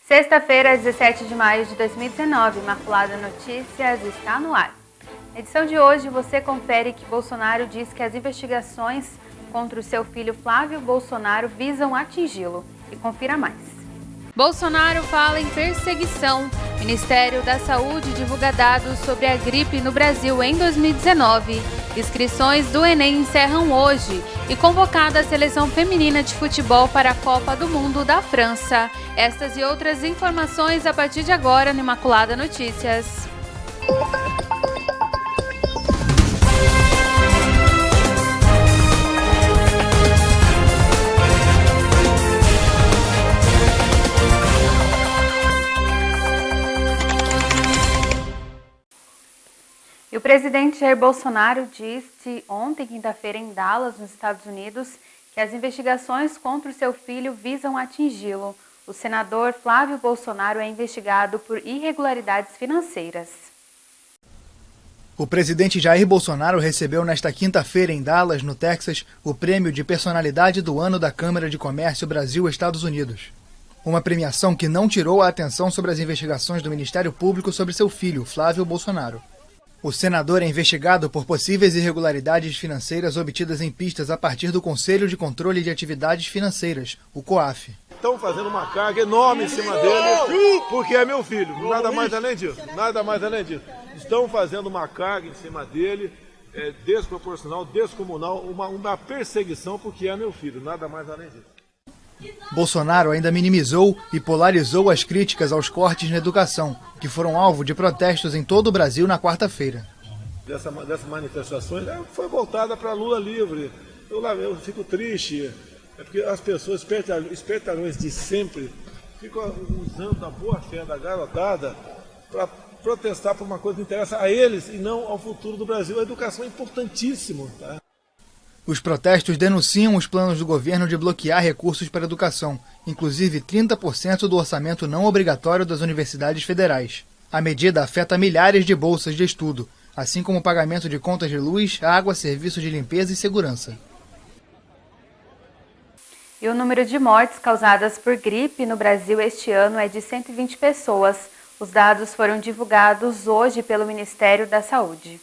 Sexta-feira, 17 de maio de 2019, Imaculada Notícias está no ar. Na edição de hoje, você confere que Bolsonaro diz que as investigações contra o seu filho Flávio Bolsonaro visam atingi-lo. E confira mais. Bolsonaro fala em perseguição. Ministério da Saúde divulga dados sobre a gripe no Brasil em 2019. Inscrições do Enem encerram hoje e convocada a seleção feminina de futebol para a Copa do Mundo da França. Estas e outras informações a partir de agora no Imaculada Notícias. E o presidente Jair Bolsonaro disse ontem, quinta-feira, em Dallas, nos Estados Unidos, que as investigações contra o seu filho visam atingi-lo. O senador Flávio Bolsonaro é investigado por irregularidades financeiras. O presidente Jair Bolsonaro recebeu nesta quinta-feira, em Dallas, no Texas, o prêmio de personalidade do ano da Câmara de Comércio Brasil-Estados Unidos. Uma premiação que não tirou a atenção sobre as investigações do Ministério Público sobre seu filho, Flávio Bolsonaro. O senador é investigado por possíveis irregularidades financeiras obtidas em pistas a partir do Conselho de Controle de Atividades Financeiras, o COAF. Estão fazendo uma carga enorme em cima dele, porque é meu filho, nada mais além disso, nada mais além disso. Estão fazendo uma carga em cima dele, desproporcional, descomunal, uma perseguição, porque é meu filho, nada mais além disso. Bolsonaro ainda minimizou e polarizou as críticas aos cortes na educação, que foram alvo de protestos em todo o Brasil na quarta-feira. Dessas manifestações foi voltada para Lula livre. Eu fico triste, porque as pessoas espertalhões de sempre ficam usando a boa-fé da garotada para protestar por uma coisa que interessa a eles e não ao futuro do Brasil. A educação é importantíssima, tá? Os protestos denunciam os planos do governo de bloquear recursos para a educação, inclusive 30% do orçamento não obrigatório das universidades federais. A medida afeta milhares de bolsas de estudo, assim como o pagamento de contas de luz, água, serviços de limpeza e segurança. E o número de mortes causadas por gripe no Brasil este ano é de 120 pessoas. Os dados foram divulgados hoje pelo Ministério da Saúde.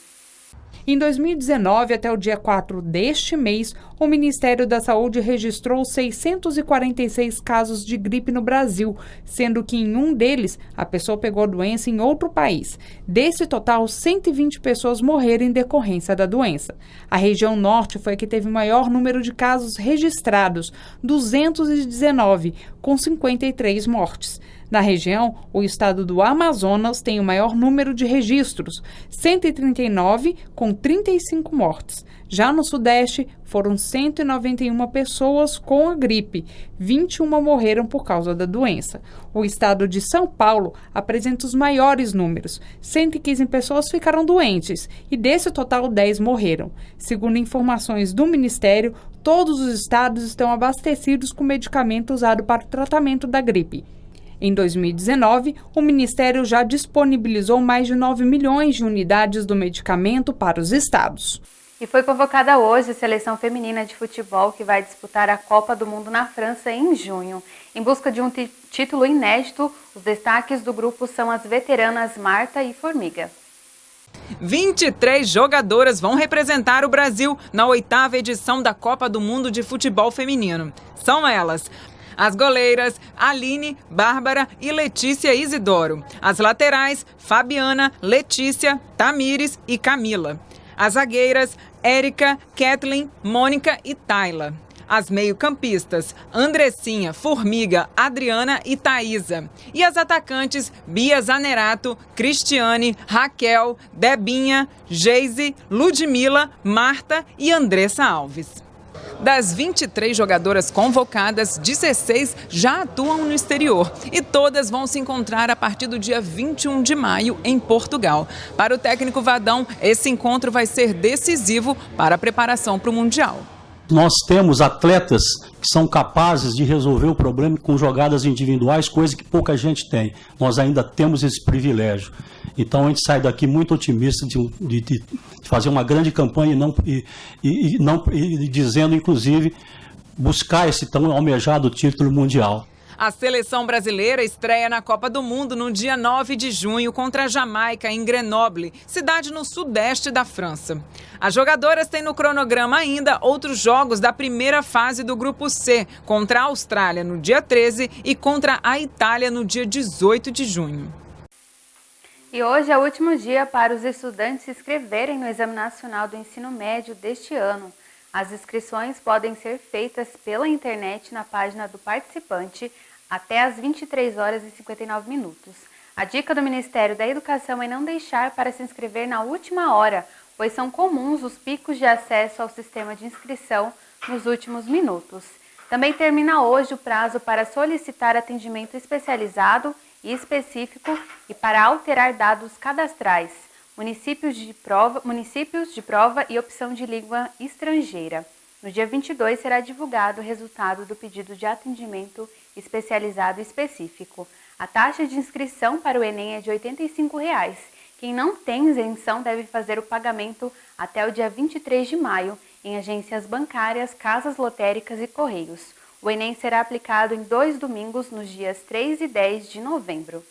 Em 2019, até o dia 4 deste mês, o Ministério da Saúde registrou 646 casos de gripe no Brasil, sendo que em um deles a pessoa pegou a doença em outro país. Desse total, 120 pessoas morreram em decorrência da doença. A região norte foi a que teve o maior número de casos registrados, 219, com 53 mortes. Na região, o estado do Amazonas tem o maior número de registros, 139, com 35 mortes. Já no Sudeste, foram 191 pessoas com a gripe, 21 morreram por causa da doença. O estado de São Paulo apresenta os maiores números, 115 pessoas ficaram doentes e desse total 10 morreram. Segundo informações do Ministério, todos os estados estão abastecidos com medicamento usado para o tratamento da gripe. Em 2019, o Ministério já disponibilizou mais de 9 milhões de unidades do medicamento para os estados. E foi convocada hoje a seleção feminina de futebol que vai disputar a Copa do Mundo na França em junho. Em busca de um título inédito, os destaques do grupo são as veteranas Marta e Formiga. 23 jogadoras vão representar o Brasil na 8ª edição da Copa do Mundo de Futebol Feminino. São elas: as goleiras Aline, Bárbara e Letícia Isidoro. As laterais Fabiana, Letícia, Tamires e Camila. As zagueiras Érica, Kathleen, Mônica e Tayla. As meio-campistas Andressinha, Formiga, Adriana e Thaísa. E as atacantes Bia Zanerato, Cristiane, Raquel, Debinha, Geise, Ludmila, Marta e Andressa Alves. Das 23 jogadoras convocadas, 16 já atuam no exterior e todas vão se encontrar a partir do dia 21 de maio em Portugal. Para o técnico Vadão, esse encontro vai ser decisivo para a preparação para o Mundial. Nós temos atletas que são capazes de resolver o problema com jogadas individuais, coisa que pouca gente tem. Nós ainda temos esse privilégio. Então a gente sai daqui muito otimista de fazer uma grande campanha e dizendo, inclusive, buscar esse tão almejado título mundial. A seleção brasileira estreia na Copa do Mundo no dia 9 de junho contra a Jamaica, em Grenoble, cidade no sudeste da França. As jogadoras têm no cronograma ainda outros jogos da primeira fase do Grupo C, contra a Austrália no dia 13 e contra a Itália no dia 18 de junho. E hoje é o último dia para os estudantes se inscreverem no Exame Nacional do Ensino Médio deste ano. As inscrições podem ser feitas pela internet na página do participante até às 23 horas e 59 minutos. A dica do Ministério da Educação é não deixar para se inscrever na última hora, pois são comuns os picos de acesso ao sistema de inscrição nos últimos minutos. Também termina hoje o prazo para solicitar atendimento especializado e específico e para alterar dados cadastrais. Municípios de prova e opção de língua estrangeira. No dia 22 será divulgado o resultado do pedido de atendimento especializado específico. A taxa de inscrição para o Enem é de R$ 85. Quem não tem isenção deve fazer o pagamento até o dia 23 de maio em agências bancárias, casas lotéricas e correios. O Enem será aplicado em 2 domingos nos dias 3 e 10 de novembro.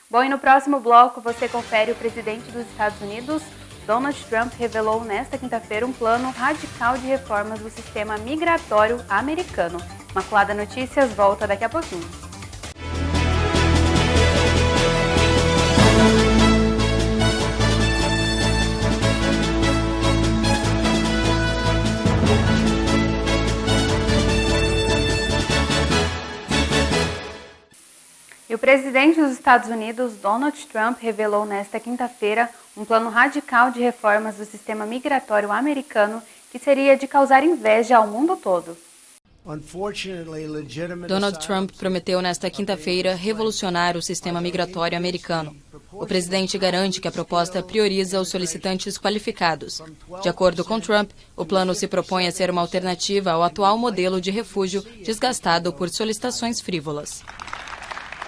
Bom, e no próximo bloco você confere o presidente dos Estados Unidos, Donald Trump, revelou nesta quinta-feira um plano radical de reformas do sistema migratório americano. Imaculada Notícias volta daqui a pouquinho. E o presidente dos Estados Unidos, Donald Trump, revelou nesta quinta-feira um plano radical de reformas do sistema migratório americano que seria de causar inveja ao mundo todo. Donald Trump prometeu nesta quinta-feira revolucionar o sistema migratório americano. O presidente garante que a proposta prioriza os solicitantes qualificados. De acordo com Trump, o plano se propõe a ser uma alternativa ao atual modelo de refúgio desgastado por solicitações frívolas.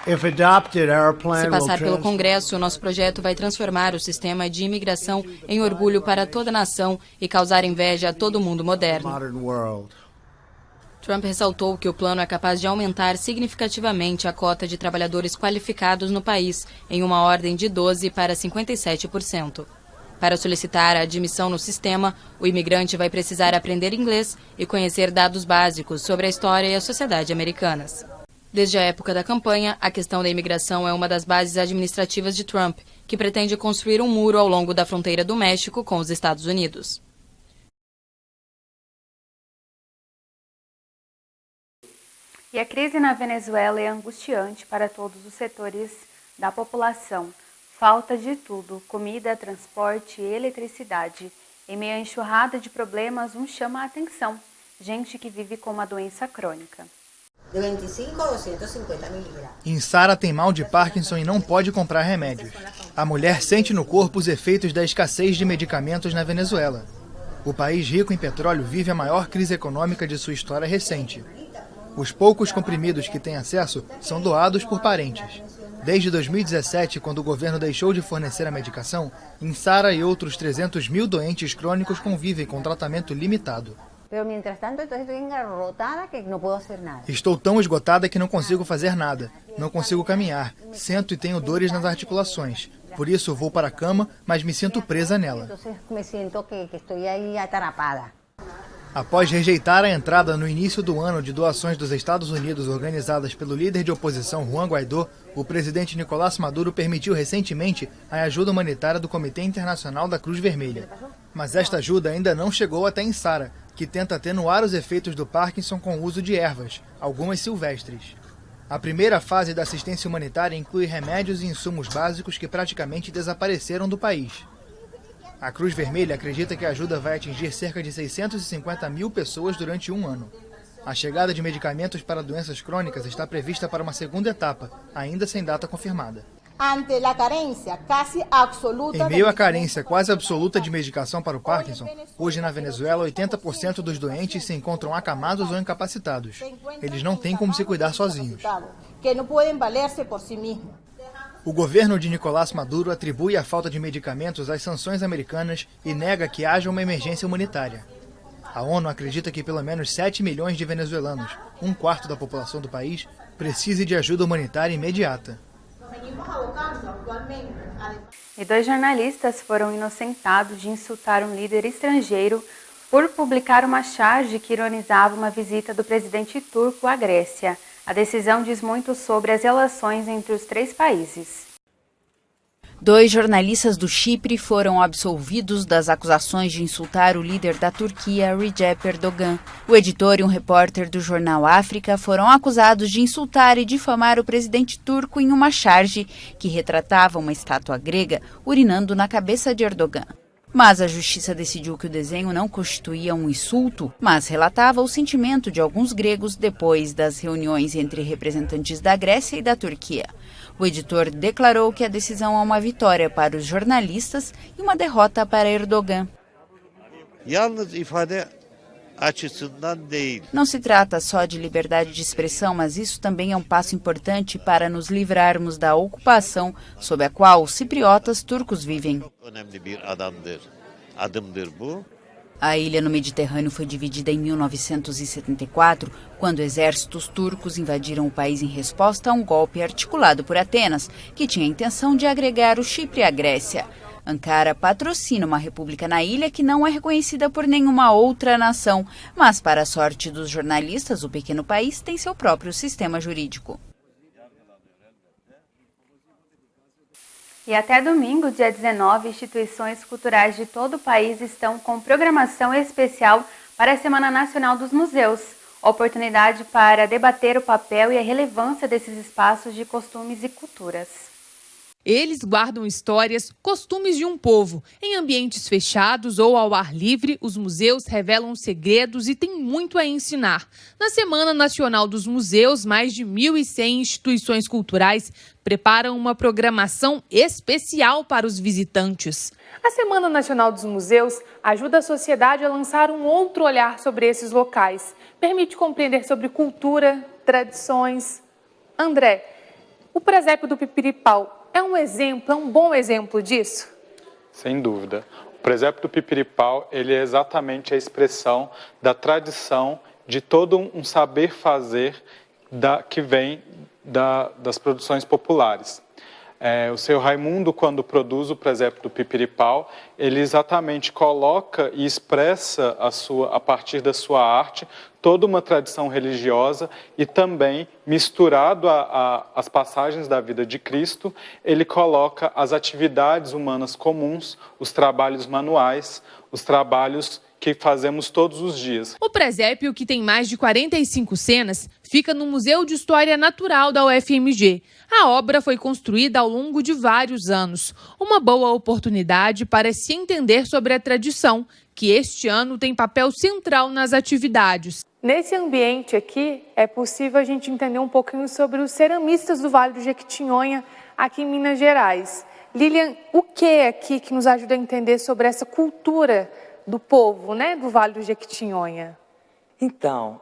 Se passar pelo Congresso, nosso projeto vai transformar o sistema de imigração em orgulho para toda a nação e causar inveja a todo mundo moderno. Trump ressaltou que o plano é capaz de aumentar significativamente a cota de trabalhadores qualificados no país, em uma ordem de 12% para 57%. Para solicitar a admissão no sistema, o imigrante vai precisar aprender inglês e conhecer dados básicos sobre a história e a sociedade americanas. Desde a época da campanha, a questão da imigração é uma das bases administrativas de Trump, que pretende construir um muro ao longo da fronteira do México com os Estados Unidos. E a crise na Venezuela é angustiante para todos os setores da população. Falta de tudo: comida, transporte e eletricidade. Em meio à enxurrada de problemas, um chama a atenção: gente que vive com uma doença crônica. De 25 a 250 miligramas. Insara tem mal de Parkinson e não pode comprar remédios. A mulher sente no corpo os efeitos da escassez de medicamentos na Venezuela. O país rico em petróleo vive a maior crise econômica de sua história recente. Os poucos comprimidos que tem acesso são doados por parentes. Desde 2017, quando o governo deixou de fornecer a medicação, Insara e outros 300 mil doentes crônicos convivem com tratamento limitado. Estou tão esgotada que não consigo fazer nada. Não consigo caminhar. Sento e tenho dores nas articulações. Por isso vou para a cama, mas me sinto presa nela. Após rejeitar a entrada no início do ano de doações dos Estados Unidos organizadas pelo líder de oposição Juan Guaidó, o presidente Nicolás Maduro permitiu recentemente a ajuda humanitária do Comitê Internacional da Cruz Vermelha. Mas esta ajuda ainda não chegou até Insara, que tenta atenuar os efeitos do Parkinson com o uso de ervas, algumas silvestres. A primeira fase da assistência humanitária inclui remédios e insumos básicos que praticamente desapareceram do país. A Cruz Vermelha acredita que a ajuda vai atingir cerca de 650 mil pessoas durante um ano. A chegada de medicamentos para doenças crônicas está prevista para uma segunda etapa, ainda sem data confirmada. Em meio à carência quase absoluta de medicação para o Parkinson, hoje na Venezuela 80% dos doentes se encontram acamados ou incapacitados. Eles não têm como se cuidar sozinhos. O governo de Nicolás Maduro atribui a falta de medicamentos às sanções americanas e nega que haja uma emergência humanitária. A ONU acredita que pelo menos 7 milhões de venezuelanos, um quarto da população do país, precise de ajuda humanitária imediata. E 2 jornalistas foram inocentados de insultar um líder estrangeiro por publicar uma charge que ironizava uma visita do presidente turco à Grécia. A decisão diz muito sobre as relações entre os 3 países. 2 jornalistas do Chipre foram absolvidos das acusações de insultar o líder da Turquia, Recep Erdogan. O editor e um repórter do jornal África foram acusados de insultar e difamar o presidente turco em uma charge que retratava uma estátua grega urinando na cabeça de Erdogan. Mas a justiça decidiu que o desenho não constituía um insulto, mas relatava o sentimento de alguns gregos depois das reuniões entre representantes da Grécia e da Turquia. O editor declarou que a decisão é uma vitória para os jornalistas e uma derrota para Erdogan. Não se trata só de liberdade de expressão, mas isso também é um passo importante para nos livrarmos da ocupação sob a qual os cipriotas turcos vivem. A ilha no Mediterrâneo foi dividida em 1974, quando exércitos turcos invadiram o país em resposta a um golpe articulado por Atenas, que tinha a intenção de agregar o Chipre à Grécia. Ankara patrocina uma república na ilha que não é reconhecida por nenhuma outra nação, mas, para a sorte dos jornalistas, o pequeno país tem seu próprio sistema jurídico. E até domingo, dia 19, instituições culturais de todo o país estão com programação especial para a Semana Nacional dos Museus. Oportunidade para debater o papel e a relevância desses espaços de costumes e culturas. Eles guardam histórias, costumes de um povo. Em ambientes fechados ou ao ar livre, os museus revelam segredos e têm muito a ensinar. Na Semana Nacional dos Museus, mais de 1.100 instituições culturais preparam uma programação especial para os visitantes. A Semana Nacional dos Museus ajuda a sociedade a lançar um outro olhar sobre esses locais. Permite compreender sobre cultura, tradições. André, o presépio do Pipiripau é um exemplo, é um bom exemplo disso? Sem dúvida. O presépio do Pipiripau, ele é exatamente a expressão da tradição de todo um saber fazer que vem das produções populares. O seu Raimundo, quando produz o presépio do Pipiripau, ele exatamente coloca e expressa a partir da sua arte toda uma tradição religiosa e também, misturado às passagens da vida de Cristo, ele coloca as atividades humanas comuns, os trabalhos manuais, os trabalhos que fazemos todos os dias. O presépio, que tem mais de 45 cenas, fica no Museu de História Natural da UFMG. A obra foi construída ao longo de vários anos. Uma boa oportunidade para se entender sobre a tradição, que este ano tem papel central nas atividades. Nesse ambiente aqui, é possível a gente entender um pouquinho sobre os ceramistas do Vale do Jequitinhonha, aqui em Minas Gerais. Lilian, o que é aqui que nos ajuda a entender sobre essa cultura do povo, né, do Vale do Jequitinhonha? Então,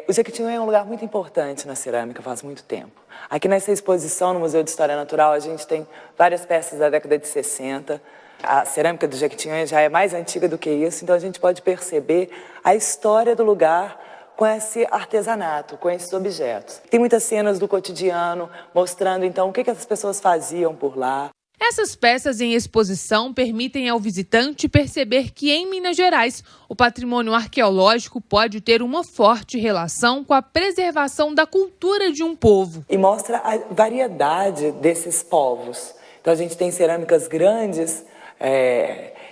o Jequitinhonha é um lugar muito importante na cerâmica faz muito tempo. Aqui nessa exposição no Museu de História Natural, a gente tem várias peças da década de 60. A cerâmica do Jequitinhonha já é mais antiga do que isso, então a gente pode perceber a história do lugar com esse artesanato, com esses objetos. Tem muitas cenas do cotidiano mostrando, então, o que essas pessoas faziam por lá. Essas peças em exposição permitem ao visitante perceber que, em Minas Gerais, o patrimônio arqueológico pode ter uma forte relação com a preservação da cultura de um povo. E mostra a variedade desses povos. Então, a gente tem cerâmicas grandes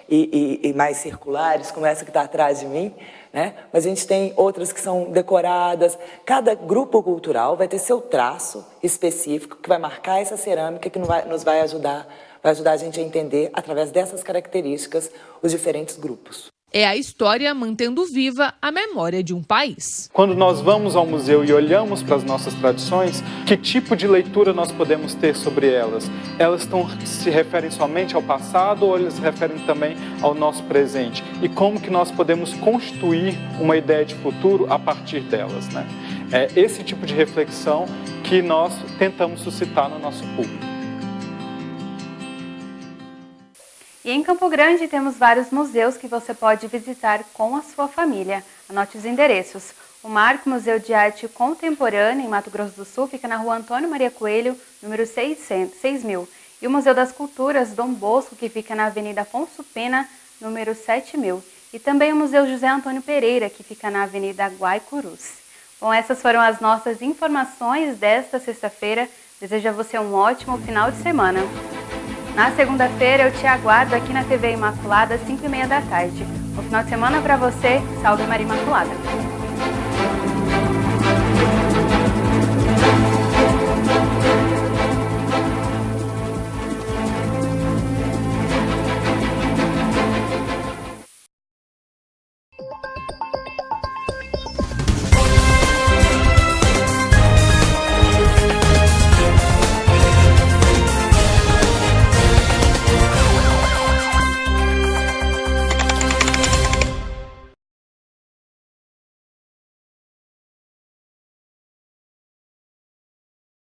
e mais circulares, como essa que está atrás de mim, né? Mas a gente tem outras que são decoradas. Cada grupo cultural vai ter seu traço específico que vai marcar essa cerâmica, que nos vai ajudar a gente a entender, através dessas características, os diferentes grupos. É a história mantendo viva a memória de um país. Quando nós vamos ao museu e olhamos para as nossas tradições, que tipo de leitura nós podemos ter sobre elas? Elas se referem somente ao passado ou elas se referem também ao nosso presente? E como que nós podemos construir uma ideia de futuro a partir delas, né? É esse tipo de reflexão que nós tentamos suscitar no nosso público. E em Campo Grande temos vários museus que você pode visitar com a sua família. Anote os endereços. O Marco Museu de Arte Contemporânea, em Mato Grosso do Sul, fica na rua Antônio Maria Coelho, número 6000. E o Museu das Culturas Dom Bosco, que fica na Avenida Afonso Pena, número 7000. E também o Museu José Antônio Pereira, que fica na Avenida Guaicurus. Bom, essas foram as nossas informações desta sexta-feira. Desejo a você um ótimo final de semana. Na segunda-feira eu te aguardo aqui na TV Imaculada, às 5h30 da tarde. Um final de semana para você. Salve Maria Imaculada!